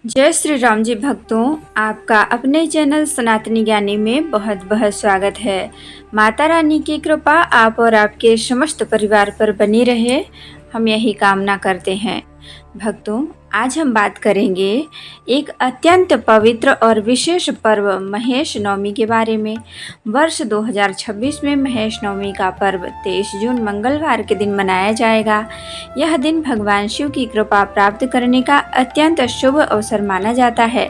जय श्री राम जी भक्तों, आपका अपने चैनल सनातनी ज्ञानी में बहुत बहुत स्वागत है। माता रानी की कृपा आप और आपके समस्त परिवार पर बनी रहे, हम यही कामना करते हैं। भक्तों, आज हम बात करेंगे एक अत्यंत पवित्र और विशेष पर्व महेश नवमी के बारे में। वर्ष 2026 में महेश नवमी का पर्व 23 जून मंगलवार के दिन मनाया जाएगा। यह दिन भगवान शिव की कृपा प्राप्त करने का अत्यंत शुभ अवसर माना जाता है।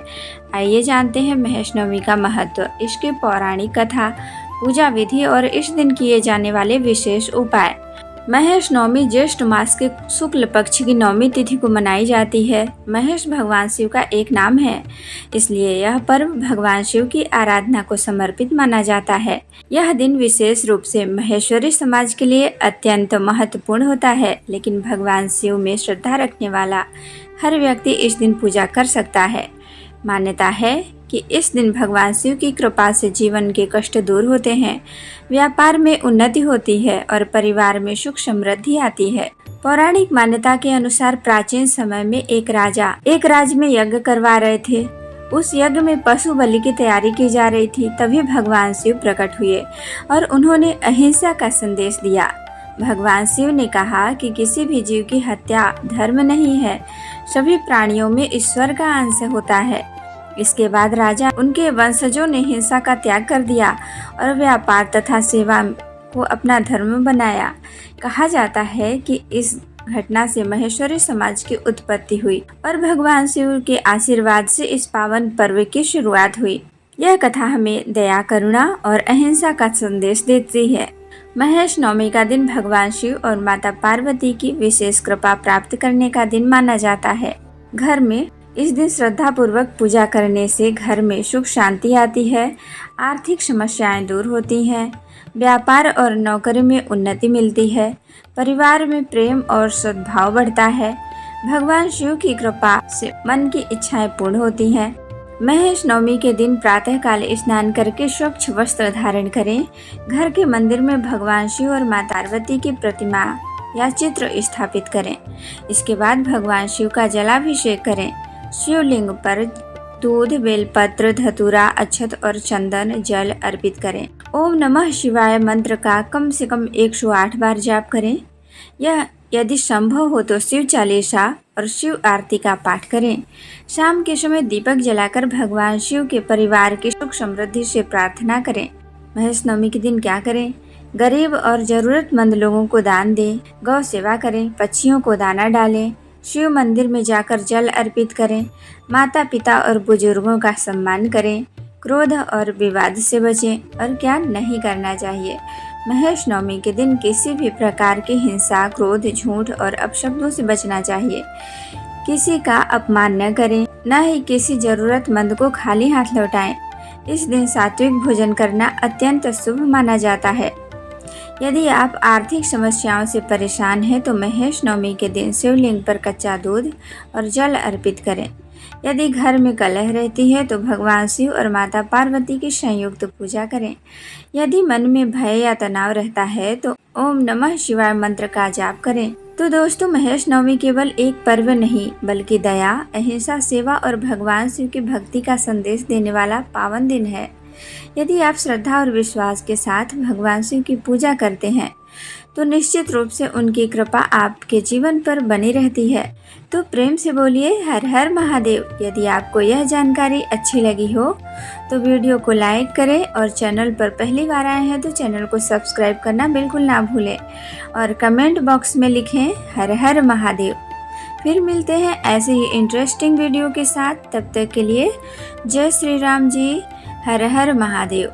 आइए जानते हैं महेश नवमी का महत्व, इसकी पौराणिक कथा, पूजा विधि और इस दिन किए जाने वाले विशेष उपाय। महेश नवमी ज्येष्ठ मास के शुक्ल पक्ष की नवमी तिथि को मनाई जाती है। महेश भगवान शिव का एक नाम है, इसलिए यह पर्व भगवान शिव की आराधना को समर्पित माना जाता है। यह दिन विशेष रूप से महेश्वरी समाज के लिए अत्यंत महत्वपूर्ण होता है, लेकिन भगवान शिव में श्रद्धा रखने वाला हर व्यक्ति इस दिन पूजा कर सकता है। मान्यता है कि इस दिन भगवान शिव की कृपा से जीवन के कष्ट दूर होते हैं, व्यापार में उन्नति होती है और परिवार में सुख समृद्धि आती है। पौराणिक मान्यता के अनुसार प्राचीन समय में एक राजा एक राज्य में यज्ञ करवा रहे थे। उस यज्ञ में पशु बलि की तैयारी की जा रही थी। तभी भगवान शिव प्रकट हुए और उन्होंने अहिंसा का संदेश दिया। भगवान शिव ने कहा कि किसी भी जीव की हत्या धर्म नहीं है, सभी प्राणियों में ईश्वर का अंश होता है। इसके बाद राजा उनके वंशजों ने हिंसा का त्याग कर दिया और व्यापार तथा सेवा को अपना धर्म बनाया। कहा जाता है कि इस घटना से महेश्वरी समाज की उत्पत्ति हुई और भगवान शिव के आशीर्वाद से इस पावन पर्व की शुरुआत हुई। यह कथा हमें दया, करुणा और अहिंसा का संदेश देती है। महेश नवमी का दिन भगवान शिव और माता पार्वती की विशेष कृपा प्राप्त करने का दिन माना जाता है। घर में इस दिन श्रद्धा पूर्वक पूजा करने से घर में सुख शांति आती है, आर्थिक समस्याएं दूर होती हैं, व्यापार और नौकरी में उन्नति मिलती है, परिवार में प्रेम और सद्भाव बढ़ता है। भगवान शिव की कृपा से मन की इच्छाएं पूर्ण होती हैं। महेश नवमी के दिन प्रातः काल स्नान करके स्वच्छ वस्त्र धारण करें। घर के मंदिर में भगवान शिव और माता पार्वती की प्रतिमा या चित्र स्थापित करें। इसके बाद भगवान शिव का जलाभिषेक करें। शिवलिंग पर दूध, बेलपत्र, धतूरा, अक्षत और चंदन जल अर्पित करें। ओम नमः शिवाय मंत्र का कम से कम 108 बार जाप करें। यह यदि संभव हो तो शिव चालीसा और शिव आरती का पाठ करें। शाम के समय दीपक जलाकर भगवान शिव के परिवार की सुख समृद्धि से प्रार्थना करें। महेश नवमी के दिन क्या करें? गरीब और जरूरतमंद लोगों को दान दें, गौ सेवा करें, पक्षियों को दाना डालें, शिव मंदिर में जाकर जल अर्पित करें, माता पिता और बुजुर्गों का सम्मान करें, क्रोध और विवाद से बचें। और क्या नहीं करना चाहिए? महेश नवमी के दिन किसी भी प्रकार की हिंसा, क्रोध, झूठ और अपशब्दों से बचना चाहिए। किसी का अपमान न करें, न ही किसी जरूरतमंद को खाली हाथ लौटाएं। इस दिन सात्विक भोजन करना अत्यंत शुभ माना जाता है। यदि आप आर्थिक समस्याओं से परेशान हैं तो महेश नवमी के दिन शिवलिंग पर कच्चा दूध और जल अर्पित करें। यदि घर में कलह रहती है तो भगवान शिव और माता पार्वती की संयुक्त पूजा करें। यदि मन में भय या तनाव रहता है तो ओम नमः शिवाय मंत्र का जाप करें। तो दोस्तों, महेश नवमी केवल एक पर्व नहीं बल्कि दया, अहिंसा, सेवा और भगवान शिव की भक्ति का संदेश देने वाला पावन दिन है। यदि आप श्रद्धा और विश्वास के साथ भगवान शिव की पूजा करते हैं तो निश्चित रूप से उनकी कृपा आपके जीवन पर बनी रहती है। तो प्रेम से बोलिए हर हर महादेव। यदि आपको यह जानकारी अच्छी लगी हो तो वीडियो को लाइक करें और चैनल पर पहली बार आए हैं तो चैनल को सब्सक्राइब करना बिल्कुल ना भूलें और कमेंट बॉक्स में लिखें हर हर महादेव। फिर मिलते हैं ऐसे ही इंटरेस्टिंग वीडियो के साथ। तब तक के लिए जय श्री राम जी, हर हर महादेव।